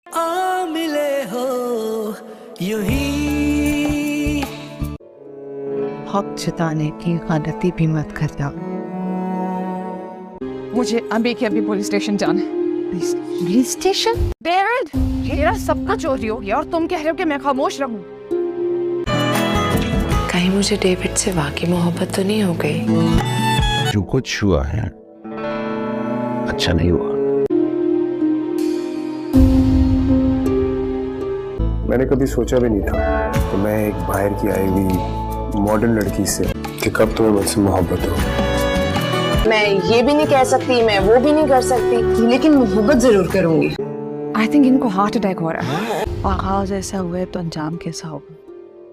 आ मिले हो यूं ही। हक जताने की गलती भी मत करना। मुझे अभी के अभी पुलिस स्टेशन जाना है। Police station? डेविड, मेरा सबका चोरी हो गया और तुम कह रहे हो कि मैं खामोश रहूं। कहीं मुझे डेविड से वाकई मोहब्बत तो नहीं हो गई? जो कुछ हुआ है अच्छा नहीं हुआ। मैंने कभी सोचा भी नहीं था कि मैं एक बाहर की आई हुई मॉडर्न लड़की से कि कब तुम्हें मुझसे मोहब्बत हो। मैं ये भी नहीं कह सकती, मैं वो भी नहीं कर सकती, लेकिन मोहब्बत जरूर करूंगी। आई थिंक इनको हार्ट अटैक हो रहा है। आगाज ऐसा हुआ है तो अंजाम कैसा होगा?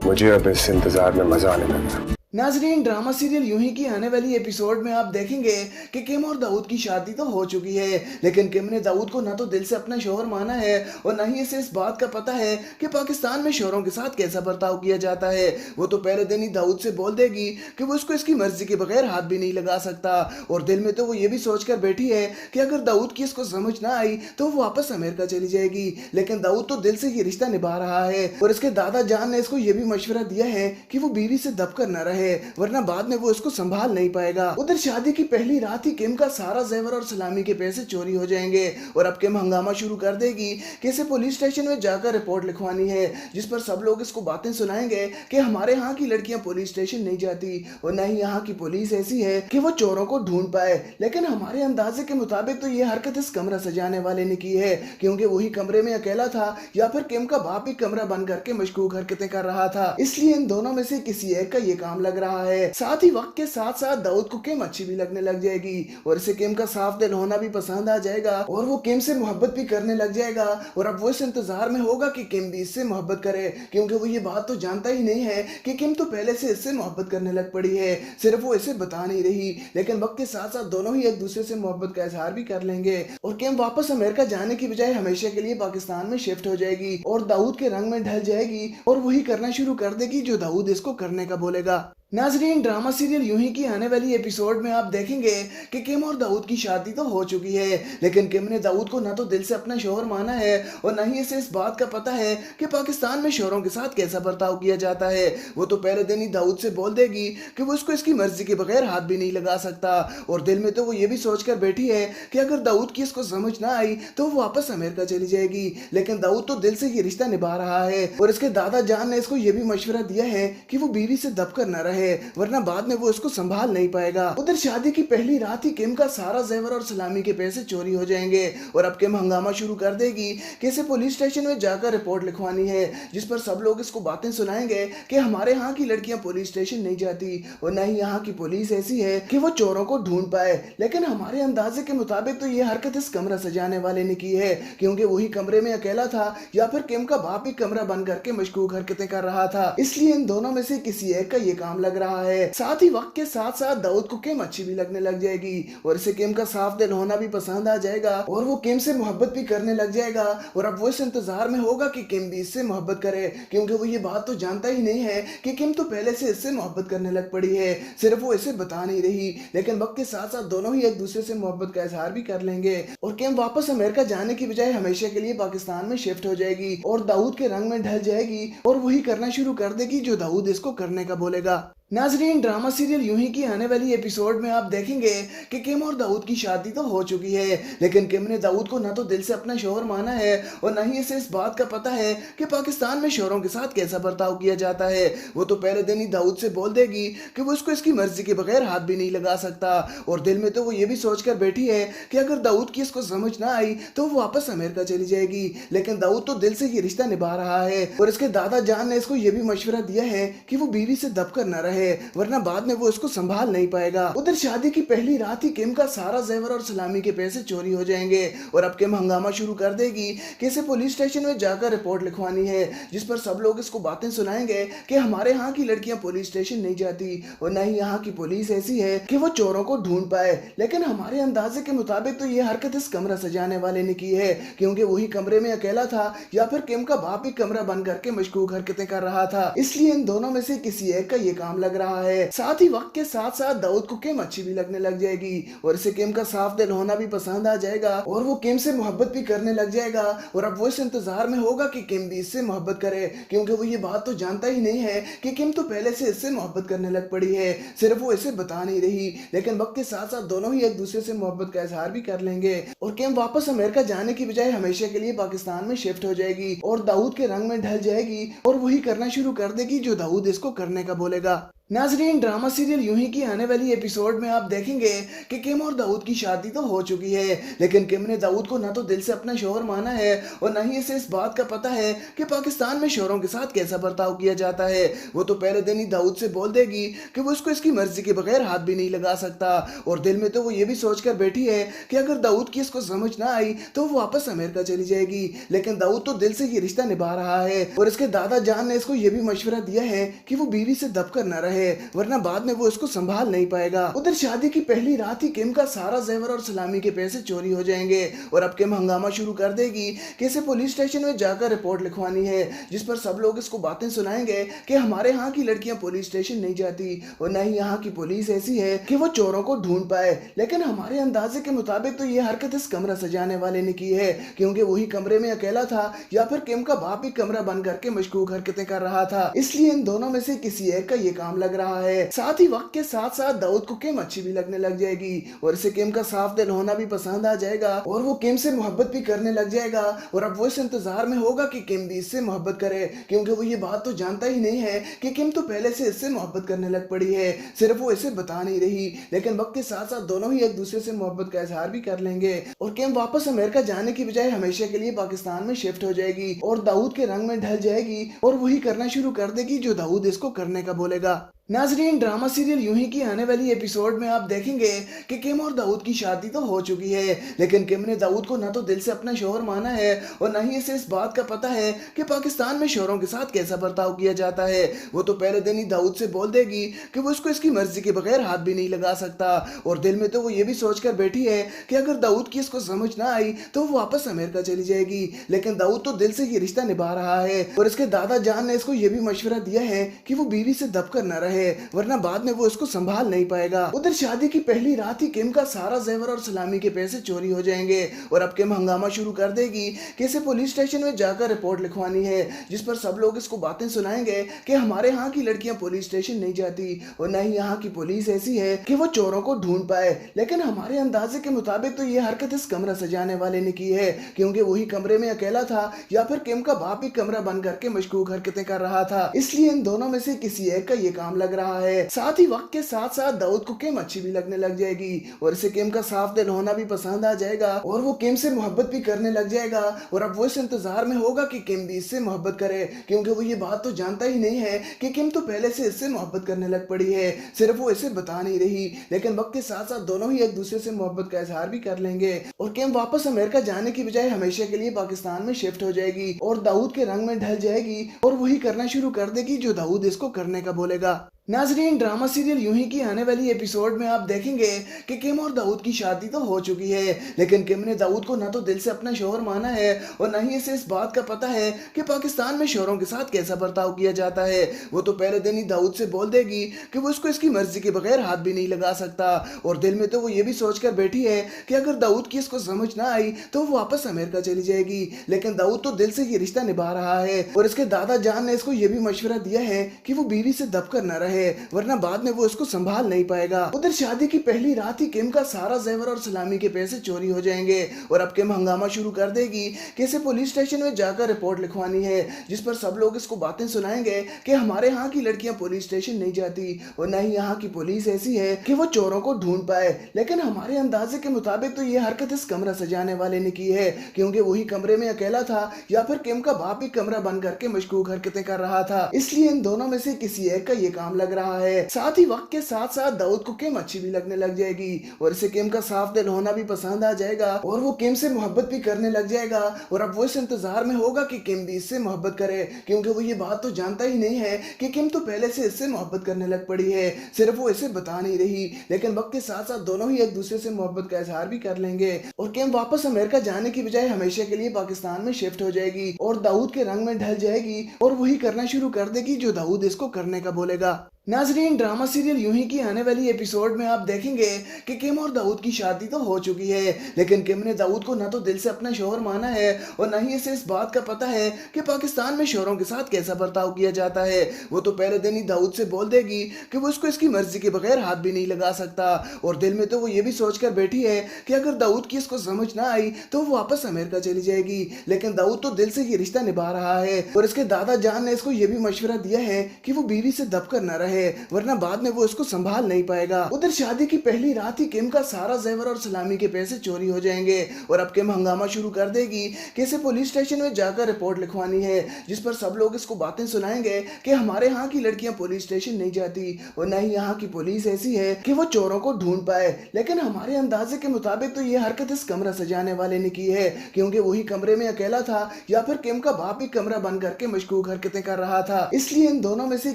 मुझे अब इस इंतजार में मजा आने लगा। नाजरीन, ड्रामा सीरियल यूं ही की आने वाली एपिसोड में आप देखेंगे कि किम और दाऊद की शादी तो हो चुकी है, लेकिन किम ने दाऊद को ना तो दिल से अपना शौहर माना है और ना ही इसे इस बात का पता है कि पाकिस्तान में शौहरों के साथ कैसा बर्ताव किया जाता है। वो तो पहले दिन ही दाऊद से बोल देगी कि वो उसको इसकी मर्जी के बगैर हाथ भी नहीं लगा सकता, और दिल में तो वो ये भी सोच कर बैठी है कि अगर दाऊद की इसको समझ ना आई तो वो वापस अमेरिका चली जाएगी। लेकिन दाऊद तो दिल से ये रिश्ता निभा रहा है और इसके दादा जान ने इसको ये भी मशवरा दिया है कि वो बीवी से दबकर न रहे, वरना बाद में वो इसको संभाल नहीं पाएगा। उधर शादी की पहली रात ही किम का सारा जेवर और सलामी के पैसे चोरी हो जाएंगे और अब किम हंगामा शुरू कर देगी कि इसे पुलिस स्टेशन में जाकर रिपोर्ट लिखवानी है, जिस पर सब लोग इसको बातें सुनाएंगे कि हमारे यहाँ की लड़कियां पुलिस स्टेशन नहीं जाती और न ही यहाँ की पुलिस ऐसी है कि वो चोरों को ढूंढ पाए। लेकिन हमारे अंदाजे के मुताबिक तो ये हरकत इस कमरा सजाने वाले ने की है, क्योंकि वही कमरे में अकेला था या फिर किम का बाप ही कमरा बंद करके मशकूक हरकतें कर रहा था, इसलिए इन दोनों में से किसी एक का ये काम लग रहा है। साथ ही वक्त के साथ साथ दाऊद को किम अच्छी भी लगने लग जाएगी और इसे किम का साफ दिल होना भी पसंद आ जाएगा और वो किम से मोहब्बत भी करने लग जाएगा। और अब वो इस इंतजार में होगा कि किम भी इससे मोहब्बत करे, क्योंकि वो ये बात तो जानता ही नहीं है कि किम तो पहले से इससे मोहब्बत करने लग पड़ी है, सिर्फ वो इसे बता नहीं रही। लेकिन वक्त के साथ साथ दोनों ही एक दूसरे से मोहब्बत का इजहार भी कर लेंगे और किम वापस अमेरिका जाने की बजाय हमेशा के लिए पाकिस्तान में शिफ्ट हो जाएगी और दाऊद के रंग में ढल जाएगी और वही करना शुरू कर देगी जो दाऊद इसको करने का बोलेगा। नाजरीन, ड्रामा सीरियल यूं ही की आने वाली एपिसोड में आप देखेंगे कि किम और दाऊद की शादी तो हो चुकी है, लेकिन किम ने दाऊद को ना तो दिल से अपना शौहर माना है और ना ही इसे इस बात का पता है कि पाकिस्तान में शौहरों के साथ कैसा बर्ताव किया जाता है। वो तो पहले दिन ही दाऊद से बोल देगी कि वो उसको इसकी मर्जी के बगैर हाथ भी नहीं लगा सकता, और दिल में तो वो ये भी सोच कर बैठी है कि अगर दाऊद की इसको समझ ना आई तो वो वापस अमेरिका चली जाएगी। लेकिन दाऊद तो दिल से ये रिश्ता निभा रहा है और इसके दादा जान ने इसको ये भी मशवरा दिया है कि वो बीवी से दबकर न रहे, वरना बाद में वो इसको संभाल नहीं पाएगा। उधर शादी की पहली रात ही किम का सारा जेवर और सलामी के पैसे चोरी हो जाएंगे और अब किम हंगामा शुरू कर देगी कि इसे पुलिस स्टेशन में जाकर रिपोर्ट लिखवानी है, जिस पर सब लोग इसको बातें सुनाएंगे कि हमारे यहाँ की लड़कियां पुलिस स्टेशन नहीं जाती और न ही यहाँ की पुलिस ऐसी है कि वो चोरों को ढूंढ पाए। लेकिन हमारे अंदाजे के मुताबिक तो ये हरकत इस कमरा सजाने वाले ने की है, क्योंकि वही कमरे में अकेला था या फिर किम का बाप ही कमरा बंद करके मशकूक हरकतें कर रहा था, इसलिए इन दोनों में से किसी एक का ये काम लग रहा है। साथ ही वक्त के साथ साथ दाऊद को किम अच्छी भी लगने लग जाएगी और इसे किम का साफ दिल होना भी पसंद आ जाएगा और वो किम से मोहब्बत भी करने लग जाएगा। और अब वो इस इंतजार में होगा कि किम भी इससे मोहब्बत करे, क्योंकि वो ये बात तो जानता ही नहीं है कि किम तो पहले से इससे मोहब्बत करने लग पड़ी है, सिर्फ वो इसे बता नहीं रही। लेकिन वक्त के साथ साथ दोनों ही एक दूसरे से मोहब्बत का इजहार भी कर लेंगे और किम वापस अमेरिका जाने की बजाय हमेशा के लिए पाकिस्तान में शिफ्ट हो जाएगी और दाऊद के रंग में ढल जाएगी और वही करना शुरू कर देगी जो दाऊद इसको करने का बोलेगा। नाजरीन, ड्रामा सीरियल यूं ही की आने वाली एपिसोड में आप देखेंगे कि किम और दाऊद की शादी तो हो चुकी है, लेकिन किम ने दाऊद को ना तो दिल से अपना शौहर माना है और ना ही इसे इस बात का पता है कि पाकिस्तान में शौहरों के साथ कैसा बर्ताव किया जाता है। वो तो पहले दिन ही दाऊद से बोल देगी कि वो उसको इसकी मर्जी के बगैर हाथ भी नहीं लगा सकता, और दिल में तो वो ये भी सोच कर बैठी है कि अगर दाऊद की इसको समझ ना आई तो वो वापस अमेरिका चली जाएगी। लेकिन दाऊद तो दिल से ये रिश्ता निभा रहा है और इसके दादा जान ने इसको ये भी मशवरा दिया है कि वो बीवी से दबकर न रहे, वरना बाद में वो इसको संभाल नहीं पाएगा। उधर शादी की पहली रात ही किम का सारा जेवर और सलामी के पैसे चोरी हो जाएंगे और अब किम हंगामा शुरू कर देगी कि इसे पुलिस स्टेशन में जाकर रिपोर्ट लिखवानी है, जिस पर सब लोग इसको बातें सुनाएंगे कि हमारे यहाँ की लड़कियां पुलिस स्टेशन नहीं जाती और न ही यहाँ की पुलिस ऐसी है कि वो चोरों को ढूंढ पाए। लेकिन हमारे अंदाजे के मुताबिक तो ये हरकत इस कमरा सजाने वाले ने की है, क्योंकि वही कमरे में अकेला था या फिर किम का बाप ही कमरा बंद करके मशकूक हरकतें कर रहा था, इसलिए इन दोनों में से किसी एक का ये काम लग रहा है। साथ ही वक्त के साथ साथ दाऊद को किम अच्छी भी लगने लग जाएगी और इसे किम का साफ दिल होना भी पसंद आ जाएगा और वो किम से मोहब्बत भी करने लग जाएगा। और अब वो इस इंतजार में होगा कि किम भी इससे मोहब्बत करे, क्योंकि वो ये बात तो जानता ही नहीं है कि किम तो पहले से इससे मोहब्बत करने लग पड़ी है, सिर्फ वो इसे बता नहीं रही। लेकिन वक्त के साथ साथ दोनों ही एक दूसरे से मोहब्बत का इजहार भी कर लेंगे और किम वापस अमेरिका जाने की बजाय हमेशा के लिए पाकिस्तान में शिफ्ट हो जाएगी और दाऊद के रंग में ढल जाएगी और वही करना शुरू कर देगी जो दाऊद इसको करने का बोलेगा। नाजरीन, ड्रामा सीरियल यूं ही की आने वाली एपिसोड में आप देखेंगे कि किम और दाऊद की शादी तो हो चुकी है, लेकिन किम ने दाऊद को ना तो दिल से अपना शौहर माना है और ना ही इसे इस बात का पता है कि पाकिस्तान में शौहरों के साथ कैसा बर्ताव किया जाता है। वो तो पहले दिन ही दाऊद से बोल देगी कि वो उसको इसकी मर्जी के बगैर हाथ भी नहीं लगा सकता और दिल में तो वो ये भी सोच कर बैठी है कि अगर दाऊद की इसको समझ ना आई तो वो वापस अमेरिका चली जाएगी। लेकिन दाऊद तो दिल से ये रिश्ता निभा रहा है और इसके दादा जान ने इसको ये भी मशवरा दिया है कि वो बीवी से दबकर न रहे, वरना बाद में वो इसको संभाल नहीं पाएगा। उधर शादी की पहली रात ही किम का सारा जेवर और सलामी के पैसे चोरी हो जाएंगे और अब किम हंगामा शुरू कर देगी कि इसे पुलिस स्टेशन में जाकर रिपोर्ट लिखवानी है, जिस पर सब लोग इसको बातें सुनाएंगे कि हमारे यहाँ की लड़कियां पुलिस स्टेशन नहीं जाती और न ही यहाँ की पुलिस ऐसी है कि वो चोरों को ढूंढ पाए। लेकिन हमारे अंदाजे के मुताबिक तो ये हरकत इस कमरा सजाने वाले ने की है, क्योंकि वही कमरे में अकेला था या फिर किम का बाप ही कमरा बंद करके मशकूक हरकतें कर रहा था, इसलिए इन दोनों में से किसी एक का ये काम लग रहा है। साथ ही वक्त के साथ साथ दाऊद को किम अच्छी भी लगने लग जाएगी और इसे किम का साफ दिल होना भी पसंद आ जाएगा और वो किम से मोहब्बत भी करने लग जाएगा। और अब वो इस इंतजार में होगा कि किम भी इससे मोहब्बत करे, क्योंकि वो ये बात तो जानता ही नहीं है कि किम तो पहले से इससे मोहब्बत करने लग पड़ी है, सिर्फ वो इसे बता नहीं रही। लेकिन वक्त के साथ साथ दोनों ही एक दूसरे से मोहब्बत का इजहार भी कर लेंगे और किम वापस अमेरिका जाने की बजाय हमेशा के लिए पाकिस्तान में शिफ्ट हो जाएगी और दाऊद के रंग में ढल जाएगी और वही करना शुरू कर देगी जो दाऊद इसको करने का बोलेगा। नाजरीन, ड्रामा सीरियल यूं ही की आने वाली एपिसोड में आप देखेंगे कि किम और दाऊद की शादी तो हो चुकी है, लेकिन किम ने दाऊद को ना तो दिल से अपना शौहर माना है और ना ही इसे इस बात का पता है कि पाकिस्तान में शौहरों के साथ कैसा बर्ताव किया जाता है। वो तो पहले दिन ही दाऊद से बोल देगी कि वो उसको इसकी मर्जी के बगैर हाथ भी नहीं लगा सकता और दिल में तो वो ये भी सोच कर बैठी है कि अगर दाऊद की इसको समझ ना आई तो वो वापस अमेरिका चली जाएगी। लेकिन दाऊद तो दिल से ये रिश्ता निभा रहा है और इसके दादा जान ने इसको ये भी मशवरा दिया है कि वो बीवी से दबकर न रहे, वरना बाद में वो इसको संभाल नहीं पाएगा। उधर शादी की पहली रात ही किम का सारा जेवर और सलामी के पैसे चोरी हो जाएंगे और अब किम हंगामा शुरू कर देगी कि इसे पुलिस स्टेशन में जाकर रिपोर्ट लिखवानी है, जिस पर सब लोग इसको बातें सुनाएंगे कि हमारे यहाँ की लड़कियां पुलिस स्टेशन नहीं जाती और न ही यहाँ की पुलिस ऐसी है कि वो चोरों को ढूंढ पाए। लेकिन हमारे अंदाजे के मुताबिक तो ये हरकत इस कमरा सजाने वाले ने की है, क्योंकि वही कमरे में अकेला था या फिर किम का बाप ही कमरा बंद करके मशकूक हरकतें कर रहा था, इसलिए इन दोनों में से किसी एक का ये काम लग रहा है। साथ ही वक्त के साथ साथ दाऊद को किम अच्छी भी लगने लग जाएगी और इसे किम का साफ दिल होना भी पसंद आ जाएगा और वो किम से मोहब्बत भी करने लग जाएगा। और अब वो इस इंतजार में होगा कि किम भी इससे मोहब्बत करे, क्योंकि वो ये बात तो जानता ही नहीं है कि किम तो पहले से इससे मोहब्बत करने लग पड़ी है, सिर्फ वो इसे बता नहीं रही। लेकिन वक्त के साथ साथ दोनों ही एक दूसरे से मोहब्बत का इजहार भी कर लेंगे और किम वापस अमेरिका जाने की बजाय हमेशा के लिए पाकिस्तान में शिफ्ट हो जाएगी और दाऊद के रंग में ढल जाएगी और वही करना शुरू कर देगी जो दाऊद इसको करने का बोलेगा। नाजरीन, ड्रामा सीरियल यूं ही की आने वाली एपिसोड में आप देखेंगे कि किम और दाऊद की शादी तो हो चुकी है, लेकिन किम ने दाऊद को ना तो दिल से अपना शौहर माना है और ना ही इसे इस बात का पता है कि पाकिस्तान में शौहरों के साथ कैसा बर्ताव किया जाता है। वो तो पहले दिन ही दाऊद से बोल देगी कि वो उसको इसकी मर्जी के बगैर हाथ भी नहीं लगा सकता और दिल में तो वो ये भी सोच कर बैठी है कि अगर दाऊद की इसको समझ ना आई तो वो वापस अमेरिका चली जाएगी। लेकिन दाऊद तो दिल से ये रिश्ता निभा रहा है और इसके दादा जान ने इसको ये भी मशवरा दिया है कि वो बीवी से दबकर न रहे, वरना बाद में वो इसको संभाल नहीं पाएगा। उधर शादी की पहली रात ही किम का सारा जेवर और सलामी के पैसे चोरी हो जाएंगे और अब किम हंगामा शुरू कर देगी कि इसे पुलिस स्टेशन में जाकर रिपोर्ट लिखवानी है, जिस पर सब लोग इसको बातें सुनाएंगे कि हमारे यहाँ की लड़कियां पुलिस स्टेशन नहीं जाती और न ही यहाँ की पुलिस ऐसी है कि वो चोरों को ढूंढ पाए। लेकिन हमारे अंदाजे के मुताबिक तो ये हरकत इस कमरा सजाने वाले ने की है, क्योंकि वही कमरे में अकेला था या फिर किम का बाप ही कमरा बंद करके मशकूक हरकतें कर रहा था, इसलिए इन दोनों में से किसी एक का ये काम लग रहा है। साथ ही वक्त के साथ साथ दाऊद को किम अच्छी भी लगने लग जाएगी और इसे किम का साफ दिल होना भी पसंद आ जाएगा और वो किम से मोहब्बत भी करने लग जाएगा। और अब वो इस इंतजार में होगा कि किम भी इससे मोहब्बत करे, क्योंकि वो ये बात तो जानता ही नहीं है कि किम तो पहले से इससे मोहब्बत करने लग पड़ी है, सिर्फ वो इसे बता नहीं रही। लेकिन वक्त के साथ साथ दोनों ही एक दूसरे से मोहब्बत का इजहार भी कर लेंगे और किम वापस अमेरिका जाने की बजाय हमेशा के लिए पाकिस्तान में शिफ्ट हो जाएगी और दाऊद के रंग में ढल जाएगी और वही करना शुरू कर देगी जो दाऊद इसको करने का बोलेगा। नाजरीन, ड्रामा सीरियल यूं ही की आने वाली एपिसोड में आप देखेंगे कि किम और दाऊद की शादी तो हो चुकी है, लेकिन किम ने दाऊद को ना तो दिल से अपना शौहर माना है और ना ही इसे इस बात का पता है कि पाकिस्तान में शौहरों के साथ कैसा बर्ताव किया जाता है। वो तो पहले दिन ही दाऊद से बोल देगी कि वो इसको इसकी मर्जी के बगैर हाथ भी नहीं लगा सकता, और दिल में तो वो ये भी सोच कर बैठी है कि अगर दाऊद की इसको समझ ना आई तो वो वापस अमेरिका चली जाएगी। लेकिन दाऊद तो दिल से ये रिश्ता निभा रहा है और इसके दादा जान ने इसको ये भी मशवरा दिया है कि वो बीवी से दबकर न रहे, वरना बाद में वो इसको संभाल नहीं पाएगा। उधर शादी की पहली रात ही किम का सारा जेवर और सलामी के पैसे चोरी हो जाएंगे और अब किम हंगामा शुरू कर देगी कि इसे पुलिस स्टेशन में जाकर रिपोर्ट लिखवानी है, जिस पर सब लोग इसको बातें सुनाएंगे कि हमारे यहाँ की लड़कियां पुलिस स्टेशन नहीं जाती और न ही यहाँ की पुलिस ऐसी है कि वो चोरों को ढूंढ पाए। लेकिन हमारे अंदाजे के मुताबिक तो ये हरकत इस कमरा सजाने वाले ने की है, क्योंकि वही कमरे में अकेला था या फिर किम का बाप ही कमरा बंद करके मशकूक हरकतें कर रहा था, इसलिए इन दोनों में से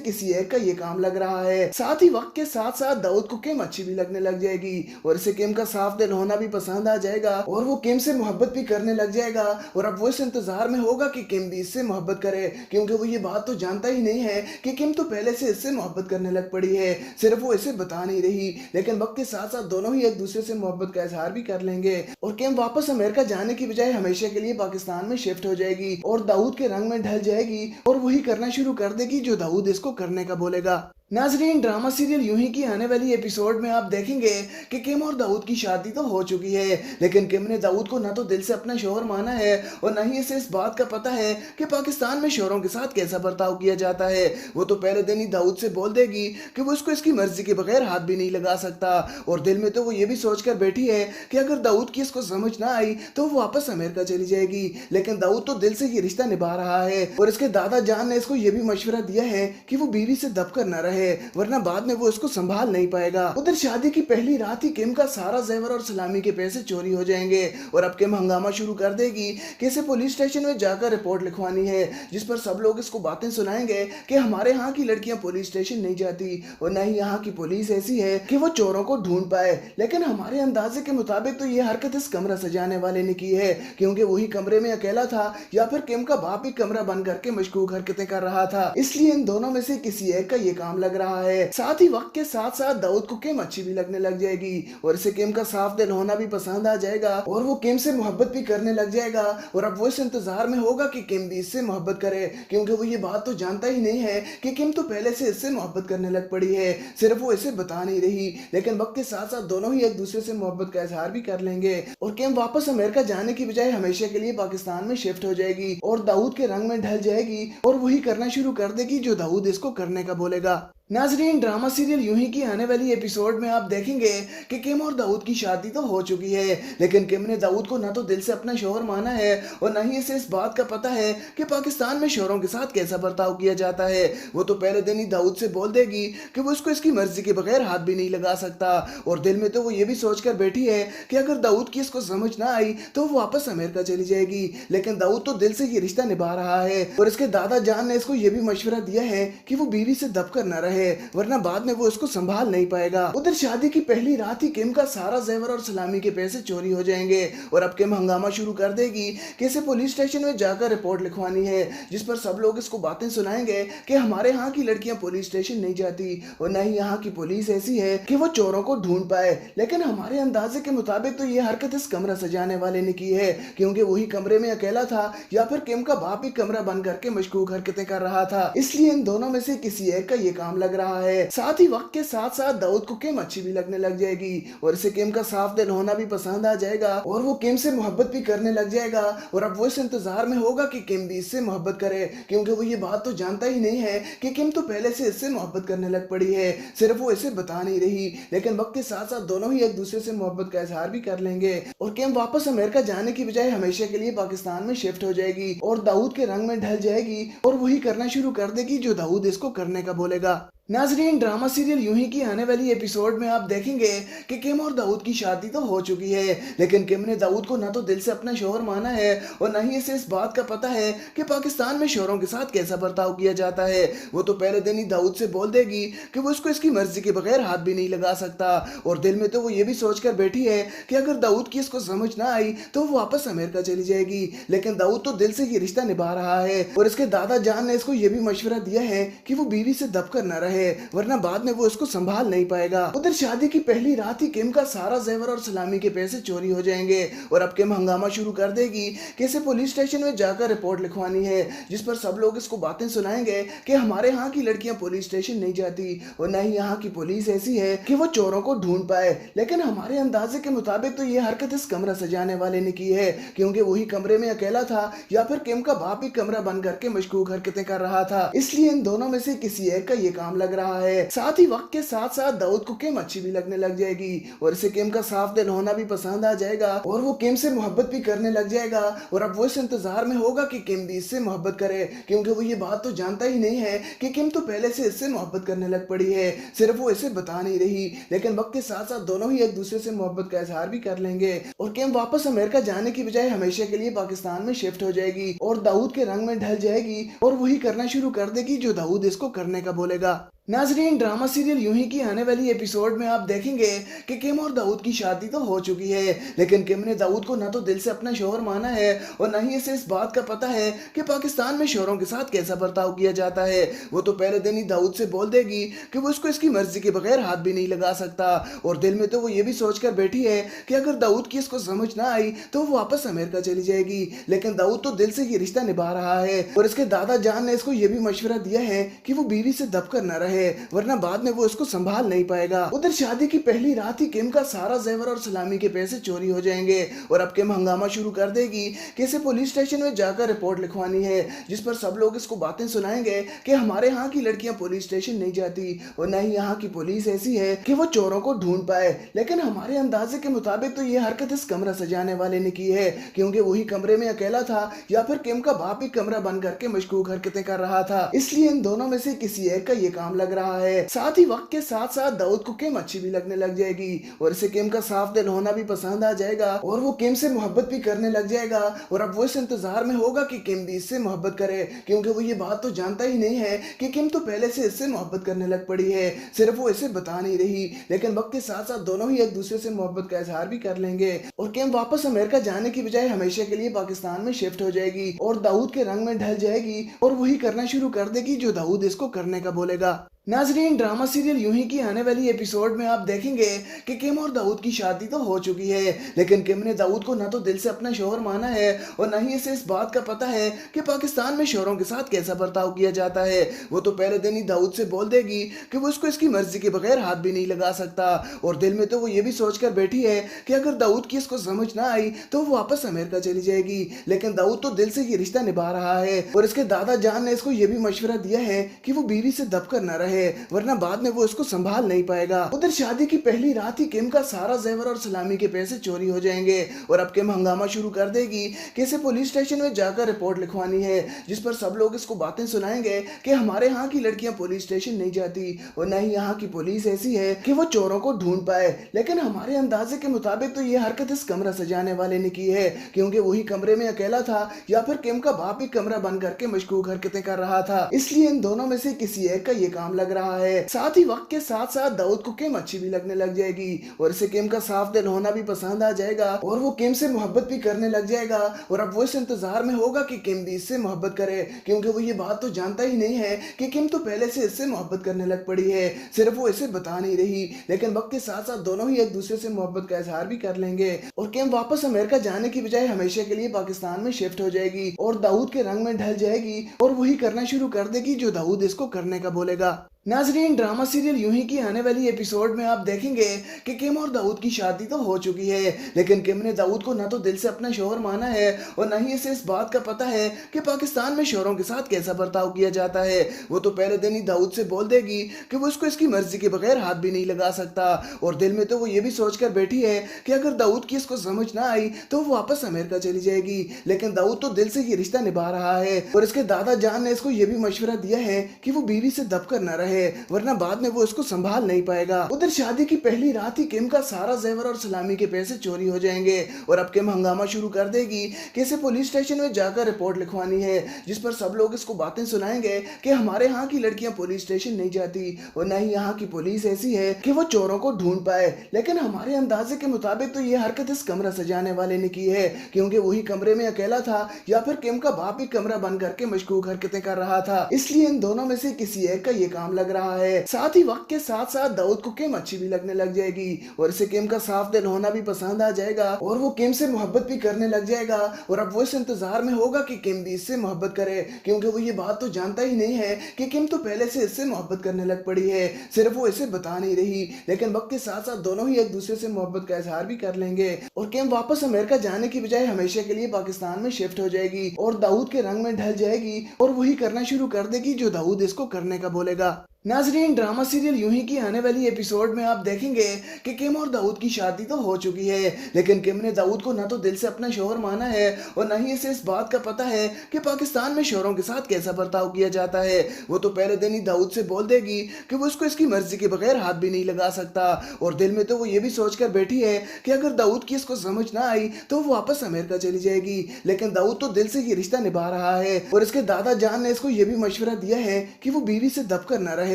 किसी एक का ये काम लग रहा है। साथ ही वक्त के साथ साथ दाऊद को किम अच्छी भी लगने लग जाएगी और इसे किम का साफ दिल होना भी पसंद आ जाएगा और वो किम से मोहब्बत भी करने लग जाएगा। और अब वो इस इंतजार में होगा कि किम भी इससे मोहब्बत करे, क्योंकि वो ये बात तो जानता ही नहीं है कि किम तो पहले से इससे मोहब्बत करने लग पड़ी है, सिर्फ वो इसे बता नहीं रही। लेकिन वक्त के साथ साथ दोनों ही एक दूसरे से मोहब्बत का इजहार भी कर लेंगे और किम वापस अमेरिका जाने की बजाय हमेशा के लिए पाकिस्तान में शिफ्ट हो जाएगी और दाऊद के रंग में ढल जाएगी और वही करना शुरू कर देगी जो दाऊद इसको करने का बोलेगा। नाजरीन, ड्रामा सीरियल यूं ही की आने वाली एपिसोड में आप देखेंगे कि किम और दाऊद की शादी तो हो चुकी है, लेकिन किम ने दाऊद को ना तो दिल से अपना शौहर माना है और ना ही इसे इस बात का पता है कि पाकिस्तान में शौहरों के साथ कैसा बर्ताव किया जाता है। वो तो पहले दिन ही दाऊद से बोल देगी कि वो इसको इसकी मर्जी के बगैर हाथ भी नहीं लगा सकता, और दिल में तो वो ये भी सोच कर बैठी है कि अगर दाऊद की इसको समझ ना आई तो वो वापस अमेरिका चली जाएगी। लेकिन दाऊद तो दिल से ये रिश्ता निभा रहा है और इसके दादा जान ने इसको ये भी मशवरा दिया है कि वो बीवी से दबकर न रहे, वरना बाद में वो इसको संभाल नहीं पाएगा। उधर शादी की पहली रात ही किम का सारा जेवर और सलामी के पैसे चोरी हो जाएंगे और अब किम हंगामा शुरू कर देगी कि इसे पुलिस स्टेशन में जाकर रिपोर्ट लिखवानी है, जिस पर सब लोग इसको बातें सुनाएंगे कि हमारे यहाँ की लड़कियां पुलिस स्टेशन नहीं जाती और न ही यहाँ की पुलिस ऐसी है कि वो चोरों को ढूंढ पाए। लेकिन हमारे अंदाजे के मुताबिक तो ये हरकत इस कमरा सजाने वाले ने की है, क्योंकि वही कमरे में अकेला था या फिर किम का बाप ही कमरा बंद करके मशकूक हरकतें कर रहा था, इसलिए इन दोनों में से किसी एक का ये काम लग रहा है। साथ ही वक्त के साथ साथ दाऊद को किम अच्छी भी लगने लग जाएगी और इसे किम का साफ दिल होना भी पसंद आ जाएगा और वो किम से मोहब्बत भी करने लग जाएगा। और अब वो इस इंतजार में होगा कि किम भी इससे मोहब्बत करे, क्योंकि वो ये बात तो जानता ही नहीं है कि किम तो पहले से इससे मोहब्बत करने लग पड़ी है, सिर्फ वो इसे बता नहीं रही। लेकिन वक्त के साथ साथ दोनों ही एक दूसरे से मोहब्बत का इजहार भी कर लेंगे और किम वापस अमेरिका जाने की बजाय हमेशा के लिए पाकिस्तान में शिफ्ट हो जाएगी और दाऊद के रंग में ढल जाएगी और वही करना शुरू कर देगी जो दाऊद इसको करने का बोलेगा। नाजरीन, ड्रामा सीरियल यूं ही की आने वाली एपिसोड में आप देखेंगे कि किम और दाऊद की शादी तो हो चुकी है, लेकिन किम ने दाऊद को ना तो दिल से अपना शौहर माना है और ना ही इसे इस बात का पता है कि पाकिस्तान में शौहरों के साथ कैसा बर्ताव किया जाता है। वो तो पहले दिन ही दाऊद से बोल देगी कि वो इसको इसकी मर्जी के बगैर हाथ भी नहीं लगा सकता, और दिल में तो वो ये भी सोच कर बैठी है कि अगर दाऊद की इसको समझ ना आई तो वो वापस अमेरिका चली जाएगी। लेकिन दाऊद तो दिल से ये रिश्ता निभा रहा है और इसके दादा जान ने इसको ये भी मशवरा दिया है कि वो बीवी से दबकर न रहे, वरना बाद में वो इसको संभाल नहीं पाएगा। उधर शादी की पहली रात ही किम का सारा जेवर और सलामी के पैसे चोरी हो जाएंगे और अब किम हंगामा शुरू कर देगी कि इसे पुलिस स्टेशन में जाकर रिपोर्ट लिखवानी है, जिस पर सब लोग इसको बातें सुनाएंगे कि हमारे यहाँ की लड़कियां पुलिस स्टेशन नहीं जाती और न ही यहाँ की पुलिस ऐसी है कि वो चोरों को ढूंढ पाए। लेकिन हमारे अंदाजे के मुताबिक तो ये हरकत इस कमरा सजाने वाले ने की है, क्योंकि वही कमरे में अकेला था या फिर किम का बाप ही कमरा बंद करके मशकूक हरकतें कर रहा था, इसलिए इन दोनों में से किसी एक का ये काम लग रहा है। साथ ही वक्त के साथ साथ दाऊद को किम अच्छी भी लगने लग जाएगी और इसे किम का साफ दिल होना भी पसंद आ जाएगा और वो किम से मोहब्बत भी करने लग जाएगा। और अब वो इस इंतजार में होगा कि किम भी इससे मोहब्बत करे, क्योंकि वो ये बात तो जानता ही नहीं है कि किम तो पहले से इससे मोहब्बत करने लग पड़ी है, सिर्फ वो इसे बता नहीं रही। लेकिन वक्त के साथ साथ दोनों ही एक दूसरे से मोहब्बत का इजहार भी कर लेंगे और किम वापस अमेरिका जाने की बजाय हमेशा के लिए पाकिस्तान में शिफ्ट हो जाएगी और दाऊद के रंग में ढल जाएगी और वही करना शुरू कर देगी जो दाऊद इसको करने का बोलेगा। नाजरीन, ड्रामा सीरियल यूं ही की आने वाली एपिसोड में आप देखेंगे कि किम और दाऊद की शादी तो हो चुकी है, लेकिन किम ने दाऊद को ना तो दिल से अपना शौहर माना है और ना ही इसे इस बात का पता है कि पाकिस्तान में शौहरों के साथ कैसा बर्ताव किया जाता है। वो तो पहले दिन ही दाऊद से बोल देगी कि वो इसको इसकी मर्जी के बगैर हाथ भी नहीं लगा सकता, और दिल में तो वो ये भी सोच कर बैठी है कि अगर दाऊद की इसको समझ ना आई तो वो वापस अमेरिका चली जाएगी। लेकिन दाऊद तो दिल से ये रिश्ता निभा रहा है और इसके दादा जान ने इसको ये भी मशवरा दिया है कि वो बीवी से दबकर न रहे, रहे, वरना बाद में वो इसको संभाल नहीं पाएगा। उधर शादी की पहली रात ही किम का सारा जेवर और सलामी के पैसे चोरी हो जाएंगे और अब किम हंगामा शुरू कर देगी कि इसे पुलिस स्टेशन में जाकर रिपोर्ट लिखवानी है, जिस पर सब लोग इसको बातें सुनाएंगे कि हमारे यहाँ की लड़कियां पुलिस स्टेशन नहीं जाती और न ही यहाँ की पुलिस ऐसी है कि वो चोरों को ढूंढ पाए। लेकिन हमारे अंदाजे के मुताबिक तो ये हरकत इस कमरा सजाने वाले ने की है, क्योंकि वही कमरे में अकेला था या फिर किम का बाप ही कमरा बंद करके मशकूक हरकतें कर रहा था, इसलिए इन दोनों में से किसी एक का ये काम लग रहा है। साथ ही वक्त के साथ साथ दाऊद को किम अच्छी भी लगने लग जाएगी और इसे किम का साफ दिल होना भी पसंद आ जाएगा और वो किम से मोहब्बत भी करने लग जाएगा। और अब वो इस इंतजार में होगा कि किम भी इससे मोहब्बत करे, क्योंकि वो ये बात तो जानता ही नहीं है कि किम तो पहले से इससे मोहब्बत करने लग पड़ी है, सिर्फ वो इसे बता नहीं रही। लेकिन वक्त के साथ साथ दोनों ही एक दूसरे से मोहब्बत का इजहार भी कर लेंगे और किम वापस अमेरिका जाने की बजाय हमेशा के लिए पाकिस्तान में शिफ्ट हो जाएगी और दाऊद के रंग में ढल जाएगी और वही करना शुरू कर देगी जो दाऊद इसको करने का बोलेगा। नाजरीन, ड्रामा सीरियल यूं ही की आने वाली एपिसोड में आप देखेंगे कि किम और दाऊद की शादी तो हो चुकी है, लेकिन किम ने दाऊद को ना तो दिल से अपना शौहर माना है और न ही इसे इस बात का पता है कि पाकिस्तान में शौहरों के साथ कैसा बर्ताव किया जाता है। वो तो पहले दिन ही दाऊद से बोल देगी कि वो इसको इसकी मर्जी के बगैर हाथ भी नहीं लगा सकता और दिल में तो वो ये भी सोच कर बैठी है कि अगर दाऊद की इसको समझ ना आई तो वो वापस अमेरिका चली जाएगी। लेकिन दाऊद तो दिल से ये रिश्ता निभा रहा है और इसके दादा जान ने इसको ये भी मशवरा दिया है कि वो बीवी से दबकर न रहे, वरना बाद में वो इसको संभाल नहीं पाएगा। उधर शादी की पहली रात ही किम का सारा जेवर और सलामी के पैसे चोरी हो जाएंगे और अब किम हंगामा शुरू कर देगी कि इसे पुलिस स्टेशन में जाकर रिपोर्ट लिखवानी है, जिस पर सब लोग इसको बातें सुनाएंगे कि हमारे यहाँ की लड़कियां पुलिस स्टेशन नहीं जाती और न ही यहाँ की पुलिस ऐसी है कि वो चोरों को ढूंढ पाए। लेकिन हमारे अंदाजे के मुताबिक तो ये हरकत इस कमरा सजाने वाले ने की है, क्योंकि वही कमरे में अकेला था या फिर किम का बाप ही कमरा बंद करके मशकूक हरकतें कर रहा था, इसलिए इन दोनों में से किसी एक का ये काम लग रहा है। साथ ही वक्त के साथ साथ दाऊद को किम अच्छी भी लगने लग जाएगी और इसे किम का साफ दिल होना भी पसंद आ जाएगा और वो किम से मोहब्बत भी करने लग जाएगा। और अब वो इस इंतजार में होगा कि किम भी इससे मोहब्बत करे, क्योंकि वो ये बात तो जानता ही नहीं है कि किम तो पहले से इससे मोहब्बत करने लग पड़ी है, सिर्फ वो इसे बता नहीं रही। लेकिन वक्त के साथ साथ दोनों ही एक दूसरे से मोहब्बत का इजहार भी कर लेंगे और किम वापस अमेरिका जाने की बजाय हमेशा के लिए पाकिस्तान में शिफ्ट हो जाएगी और दाऊद के रंग में ढल जाएगी और वही करना शुरू कर देगी जो दाऊद इसको करने का बोलेगा। नाजरीन, ड्रामा सीरियल यूं ही की आने वाली एपिसोड में आप देखेंगे कि किम और दाऊद की शादी तो हो चुकी है, लेकिन किम ने दाऊद को ना तो दिल से अपना शौहर माना है और न ही इसे इस बात का पता है कि पाकिस्तान में शौहरों के साथ कैसा बर्ताव किया जाता है। वो तो पहले दिन ही दाऊद से बोल देगी कि वो इसको इसकी मर्जी के बगैर हाथ भी नहीं लगा सकता और दिल में तो वो ये भी सोच कर बैठी है कि अगर दाऊद की इसको समझ ना आई तो वो वापस अमेरिका चली जाएगी। लेकिन दाऊद तो दिल से ये रिश्ता निभा रहा है और इसके दादा जान ने इसको ये भी मशवरा दिया है कि वो बीवी से दबकर न रहे, वरना बाद में वो इसको संभाल नहीं पाएगा। उधर शादी की पहली रात ही किम का सारा जेवर और सलामी के पैसे चोरी हो जाएंगे और अब किम हंगामा शुरू कर देगी कि इसे पुलिस स्टेशन में जाकर रिपोर्ट लिखवानी है, जिस पर सब लोग इसको बातें सुनाएंगे कि हमारे यहाँ की लड़कियां पुलिस स्टेशन नहीं जाती और न ही यहाँ की पुलिस ऐसी है कि वो चोरों को ढूंढ पाए। लेकिन हमारे अंदाजे के मुताबिक तो ये हरकत इस कमरा सजाने वाले ने की है, क्योंकि वही कमरे में अकेला था या फिर किम का बाप ही कमरा बंद करके मशकूक हरकतें कर रहा था, इसलिए इन दोनों में से किसी एक का ये काम लग रहा है। साथ ही वक्त के साथ साथ दाऊद को किम अच्छी भी लगने लग जाएगी और इसे किम का साफ दिल होना भी पसंद आ जाएगा और वो किम से मोहब्बत भी करने लग जाएगा। और अब वो इस इंतजार में होगा कि किम भी इससे मोहब्बत करे, क्योंकि वो ये बात तो जानता ही नहीं है कि किम तो पहले से इससे मोहब्बत करने लग पड़ी है, सिर्फ वो इसे बता नहीं रही। लेकिन वक्त के साथ साथ दोनों ही एक दूसरे से मोहब्बत का इजहार भी कर लेंगे और किम वापस अमेरिका जाने की बजाय हमेशा के लिए पाकिस्तान में शिफ्ट हो जाएगी और दाऊद के रंग में ढल जाएगी और वही करना शुरू कर देगी जो दाऊद इसको करने का बोलेगा। नाजरीन, ड्रामा सीरियल यूं ही की आने वाली एपिसोड में आप देखेंगे कि किम और दाऊद की शादी तो हो चुकी है, लेकिन किम ने दाऊद को ना तो दिल से अपना शौहर माना है और न ही इसे इस बात का पता है कि पाकिस्तान में शौहरों के साथ कैसा बर्ताव किया जाता है। वो तो पहले दिन ही दाऊद से बोल देगी कि वो इसको इसकी मर्जी के बगैर हाथ भी नहीं लगा सकता और दिल में तो वो ये भी सोच कर बैठी है कि अगर दाऊद की इसको समझ ना आई तो वो वापस अमेरिका चली जाएगी। लेकिन दाऊद तो दिल से ये रिश्ता निभा रहा है और इसके दादा जान ने इसको ये भी मशवरा दिया है कि वो बीवी से दबकर न रहे, वरना बाद में वो इसको संभाल नहीं पाएगा। उधर शादी की पहली रात ही किम का सारा जेवर और सलामी के पैसे चोरी हो जाएंगे और अब किम हंगामा शुरू कर देगी कि इसे पुलिस स्टेशन में जाकर रिपोर्ट लिखवानी है, जिस पर सब लोग इसको बातें सुनाएंगे कि हमारे यहाँ की लड़कियां पुलिस स्टेशन नहीं जाती और न ही यहाँ की पुलिस ऐसी है कि वो चोरों को ढूंढ पाए। लेकिन हमारे अंदाजे के मुताबिक तो ये हरकत इस कमरा सजाने वाले ने की है, क्योंकि वही कमरे में अकेला था या फिर किम का बाप ही कमरा बंद करके मशकूक हरकतें कर रहा था, इसलिए इन दोनों में से किसी एक का ये काम लग रहा है। साथ ही वक्त के साथ साथ दाऊद को किम अच्छी भी लगने लग जाएगी और इसे किम का साफ दिल होना भी पसंद आ जाएगा और वो किम से मोहब्बत भी करने लग जाएगा। और अब वो इस इंतजार में होगा कि किम भी इससे मोहब्बत करे, क्योंकि वो ये बात तो जानता ही नहीं है कि किम तो पहले से इससे मोहब्बत करने लग पड़ी है, सिर्फ वो इसे बता नहीं रही। लेकिन वक्त के साथ साथ दोनों ही एक दूसरे से मोहब्बत का इजहार भी कर लेंगे और किम वापस अमेरिका जाने की बजाय हमेशा के लिए पाकिस्तान में शिफ्ट हो जाएगी और दाऊद के रंग में ढल जाएगी और वही करना शुरू कर देगी जो दाऊद इसको करने का बोलेगा। नाजरीन, ड्रामा सीरियल यूं ही की आने वाली एपिसोड में आप देखेंगे कि किम और दाऊद की शादी तो हो चुकी है, लेकिन किम ने दाऊद को ना तो दिल से अपना शौहर माना है और ना ही इसे इस बात का पता है कि पाकिस्तान में शौहरों के साथ कैसा बर्ताव किया जाता है। वो तो पहले दिन ही दाऊद से बोल देगी कि वो उसको इसकी मर्जी के बगैर हाथ भी नहीं लगा सकता और दिल में तो वो ये भी सोच कर बैठी है कि अगर दाऊद की इसको समझ ना आई तो वो वापस अमेरिका चली जाएगी। लेकिन दाऊद तो दिल से ये रिश्ता निभा रहा है और इसके दादा जान ने इसको ये भी मशवरा दिया है कि वो बीवी से दबकर न रहे,